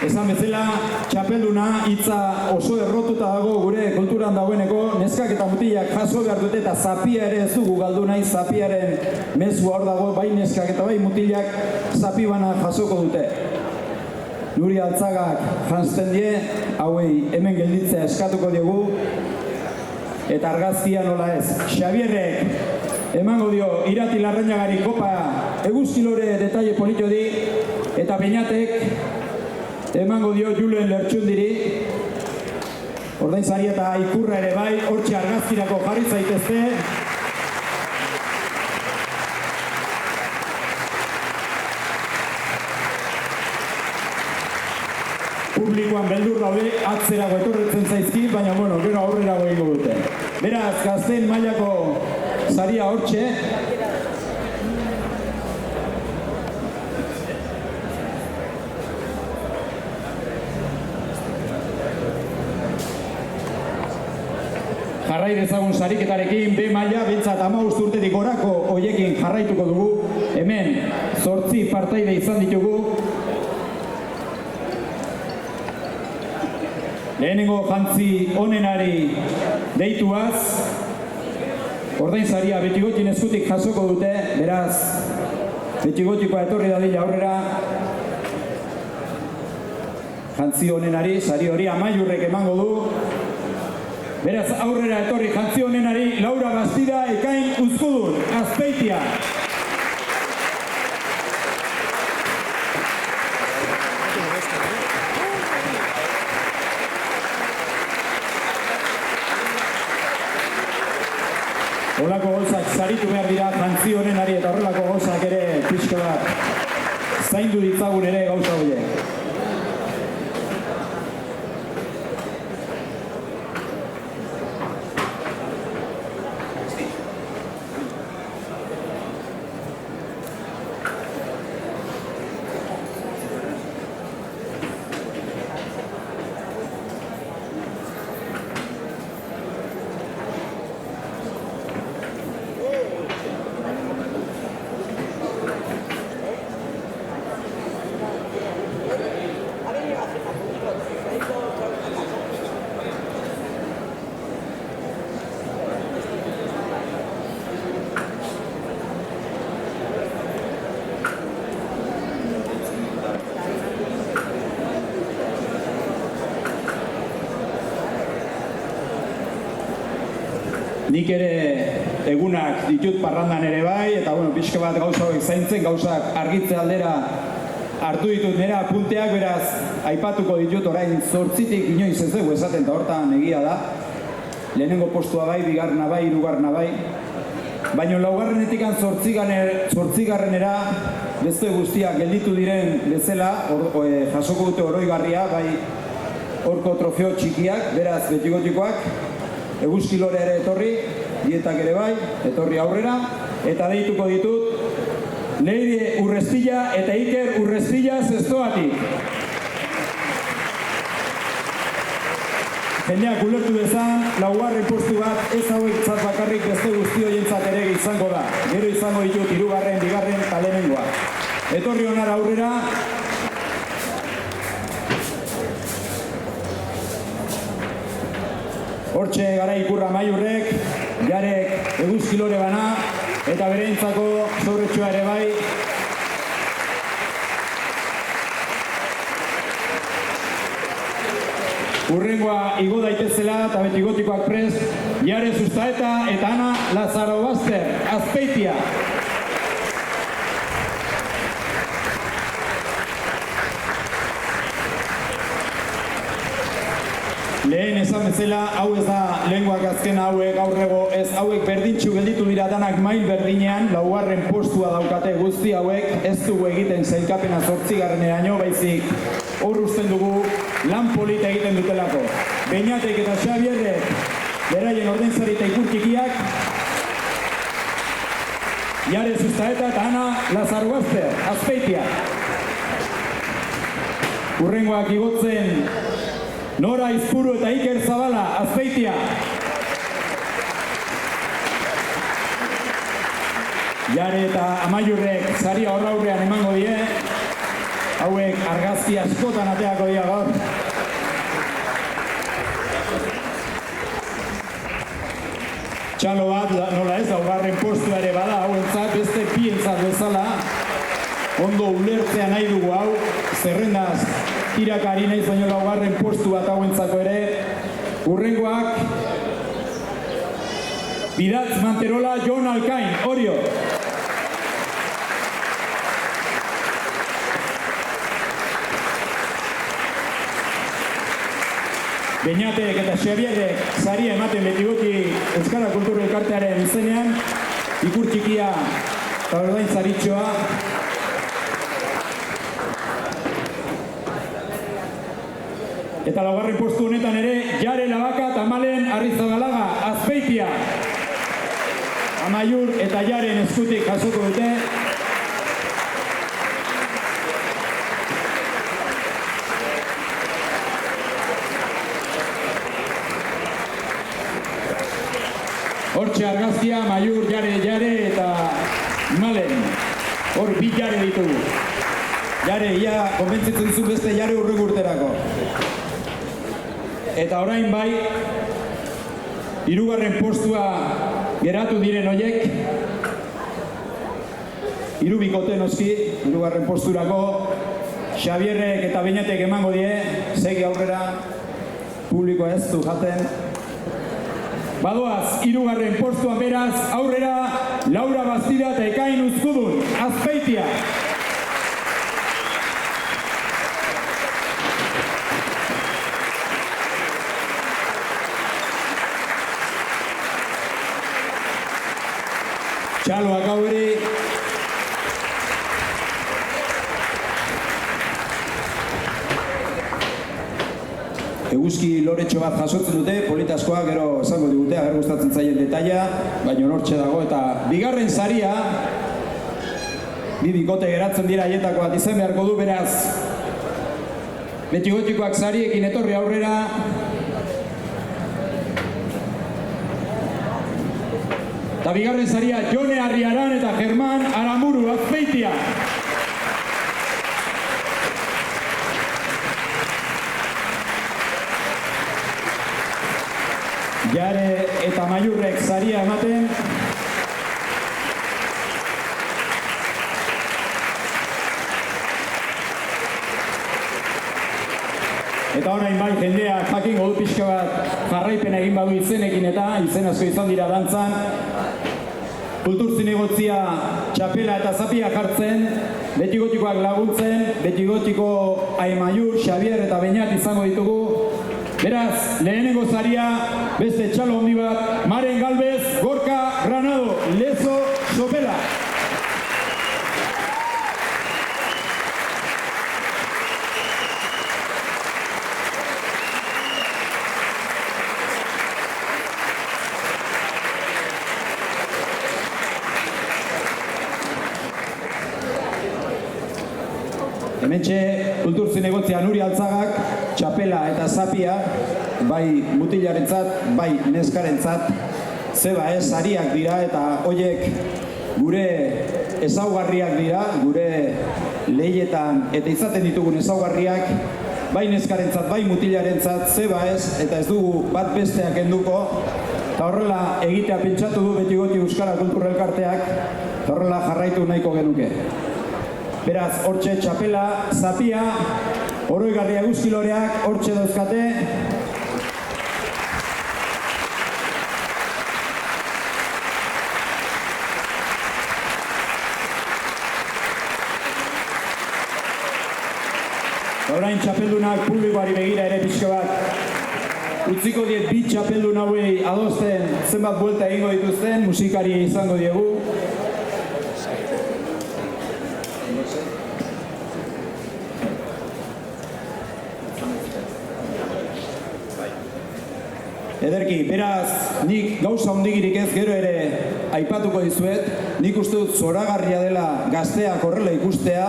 Esan bezala, txapelduna hitza oso errotuta dago gure kulturan dagoeneko, neskak eta mutilak jaso behar dute eta zapia ere ez dugu galdu nahi, zapiaren mezua hor dago, bai neskak eta bai mutilak zapi bana jasoko dute. Nuri Altzagak janzten die, hauei hemen gelditzea eskatuko diogu, eta argazkia nola ez. Xabierrek emango dio Irati Larrañagari kopa eguzkilore detalle polito di, eta Peñatek emango dio Julen Lertxundiri, ordainsaria eta ikurra ere bai, hortxe argazkirako jarri zaitezte. Publikoan beldur daude, atzerago etorretzen zaizki, baina bueno, gero aurrerago egingo dute. Beraz, gazteen mailako saria hortxe. Jarrai dezagun sariketarekin, B maila, behintzat 15 urtetik gorako hoiekin jarraituko dugu. Hemen 8 partaide izan ditugu. Lehenengo jantzi onenari deituaz, ordainsaria Betigotien eskutik jasoko dute, beraz, Betigotikoa etorri dadila aurrera. Jantzi onenari, sari hori Amaiurrek emango du. Beraz, aurrera etorri jantzi honenari, Laura Bastida, Ekain Uzkudun, Azpeitia. Horrelako gauzak saritu behar dira jantzi honenari eta horrelako gauzak ere pixka bat zaindu ditzagun ere gauza horiek. Nik ere egunak ditut parrandan ere bai, eta bueno, pixka bat gauza horiek zaintzen, gauzak argitze aldera hartu ditut nera apunteak, beraz, aipatuko ditut orain 8tik inoiz ez dugu esaten, eta hortan egia da. Lehenengo postua bai, bigarrena bai, hirugarrena bai. Baina laugarrenetikan 8garrenera beste guztiak gelditu diren bezala, jasoko dute oroigarria, bai horko trofeo txikiak, beraz, Betigotikoak. Eguzkilore ere etorri, dietak ere bai, etorri aurrera, eta deituko ditut Leire Urrestilla eta Iker Urrestilla Zestoatik. Jendeak ulertu dezan, laugarren postu bat ez hauek bakarrik beste guzti horientzat ere izango da. Gero izango ditut 3., 2. eta lehenengoa. Etorri honar aurrera. Hortxe gara Ikurra Amaiurrek, Jarek Eguzki Lore bana, eta bereintzako zorretxoa ere bai. Urrengoa igo daitezela eta beti gotikoak prest, Jare Sustaeta eta Ana Lazarobaster, Azpeitia. Lehen esan bezala, hau ez da lehengoak azken hauek, aurrego ez hauek berdintxu gelditu dira danak mail berdinean, laugarren postua daukate guzti hauek, ez dugu egiten sailkapena 8. baizik hor usten dugu lan polita egiten dutelako. Beñatek eta Xabierrek beraien ordenzari eta ikurtikiak, Jare Sustaeta eta Ana Lazarobaster, Azpeitia. Urrengoak igotzen Nora Izpuru eta Iker Zabala, Azpeitia. Jare eta Amaiurrek saria horraurrean emango die. Hauek argazki askotan ateako dira gaur. Txalo bat, nola ez, laugarren postua ere bada, hauentzat, beste bientzat bezala. Ondo ulertzea nahi dugu hau, zerrendaz tirakari nahi baino laugarren postu bat hauentzako ere. Urrengoak, Bidatz Manterola, Jon Alkain, Orio. Beñatek eta Xabierrek saria ematen betigoti Euskara Kultur Elkartearen izenean, ikur txikia eta ordain zaritxoa. Eta laugarren postu honetan ere, Jare Labaka eta Malen Arrizabalaga, Azpeitia. Amaiur eta Jaren eskutik jasoko dute. Hortxe argazkia, Amaiur, Jare eta Malen. Hor bi Jare ditugu. Jare, ia konbentzitzen zu beste Jare urrek urterako. Eta orain bai, 3. postua geratu diren hoiek, 3 bikote noski, 3. posturako, Xabierrek eta Beñatek emango die, segi aurrera, publikoa ez du jaten. Badoaz, 3. postuan beraz, aurrera, Laura Bastida eta Ekain Uzkudun, Azpeitia. Txaloak hau ere. Eguzki loretxo bat jasotzen dute, politaskoa gero esango digute, ager gustatzen zaien detaila, baina hortxe dago eta bigarren saria, bi bikote geratzen dira haietako bat izan beharko du beraz. Betigotikoak sariekin etorri aurrera. Eta bigarren saria Jone Arriaran eta Germán Aramuru, Azpeitia. Jare eta Amaiurrek saria ematen. Eta orain bai jendeak jakingo du pixka bat jarraipen egin badu izenekin eta izen asko izan dira dantzan. Kultur zinegotzia txapela eta zapia jartzen, betigotikoak laguntzen, betigotiko Amaiur, Xabier eta Beñat izango ditugu. Beraz, lehenengo saria, beste txalo handi bat, Maren Galvez, Gorka Granado, Lezo Sopela. Hementxe, kultur zinegotzia Nuri Altzagak, txapela eta zapia, bai mutilarentzat, bai neskarentzat, zeba ez, sariak dira eta hoiek gure ezaugarriak dira, gure lehietan eta izaten ditugun ezaugarriak, bai neskarentzat, bai mutilarentzat, zeba ez, eta ez dugu bat besteak enduko, eta horrela egitea pentsatu du beti goti Euskara Kultura Elkarteak, eta horrela jarraitu nahiko genuke. Beraz, hortxe txapela, zapia, oroigarria eguzkiloreak, hortxe dauzkate. Orain txapeldunak publikoari begira ere pixka bat utziko diet bi txapeldun hauei adosten zenbat buelta egingo dituzten, musikari izango diegu. Ederki, beraz, nik gauza hondigirik ez gero ere aipatuko dizuet, nik uste dut zoragarria dela gazteak horrela ikustea,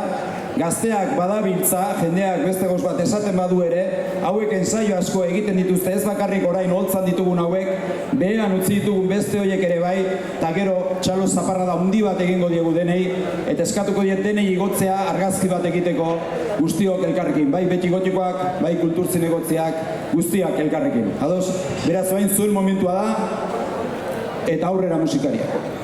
gazteak badabiltza, jendeak beste gauz bat esaten badu ere, hauek ensaio asko egiten dituzte, ez bakarrik orain holtzan ditugun hauek, behean utzi ditugun beste horiek ere bai, eta gero txalo zaparra da hundi bat egingo diegu denei, eta eskatuko diet denei igotzea argazki bat egiteko guztiok elkarrekin, bai beti gotikoak, bai kulturzinegotziak, guztiak elkarrekin. Ados, beraz bain zuen momentua da, eta aurrera musikariak.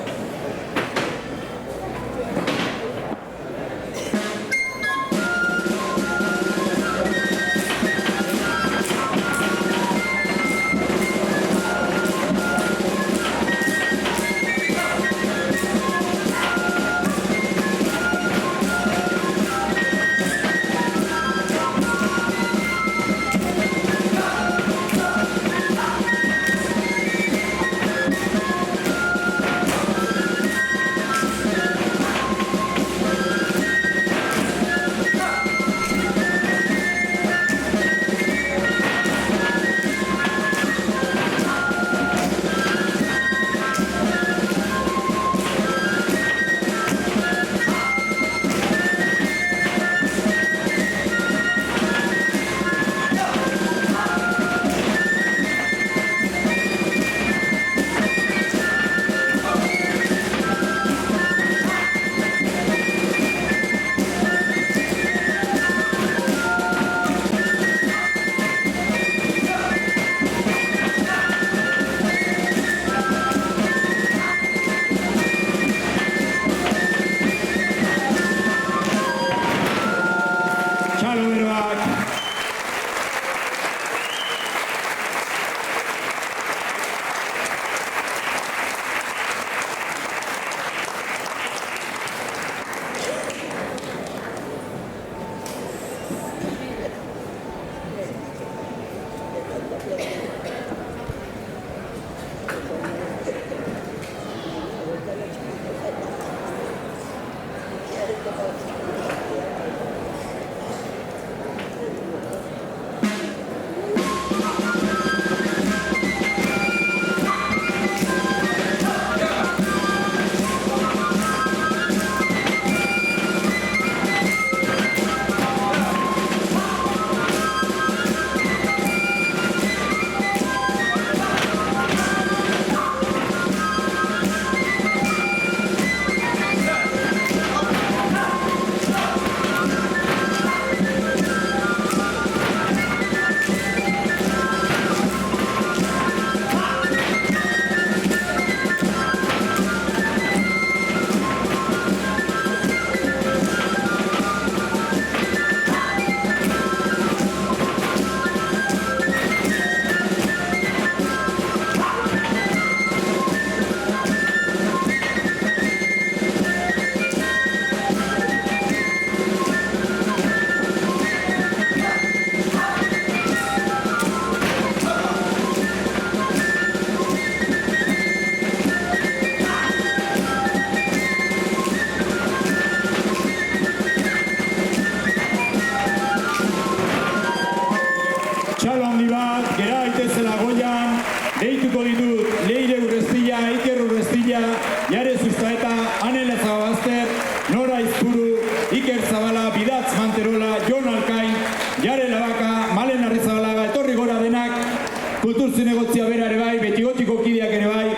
Kulturzinegotzia bera ere bai, beti gotiko kideak ere bai,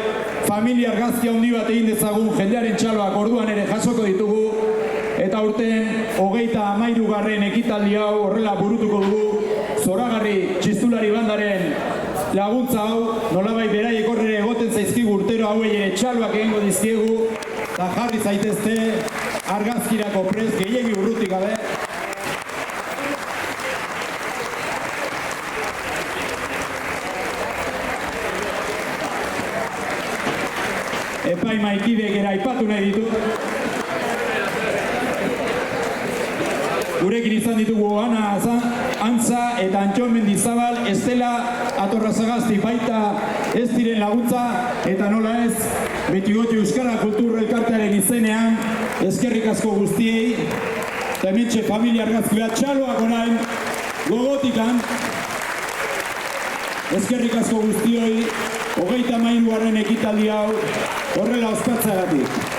familia argazkia handi bat egin dezagun, jendearen txaloak orduan ere jasoko ditugu, eta urten 33. ekitaldi hau horrela burutuko dugu, zoragarri txistulari bandaren laguntza hau, nolabait beraiek horre egoten zaizkigu urtero hauei ere txaloak egingo dizkiegu, eta jarri zaitezte argazkirako prest gehiegi urrutik gabe. Epaimahikidek ere aipatu nahi ditut. Gurekin izan ditugu Ana Antza eta Antxon Mendizabal, Estela Atorrazagasti baita ez diren laguntza, eta nola ez, Betigoti Euskara Kultur Elkartearen izenean, eskerrik asko guztiei, eta hementxe familia argazki bat txaloak orain gogotikan, eskerrik asko guztioi, 33. ekitaldi hau horrela ospatzagatik.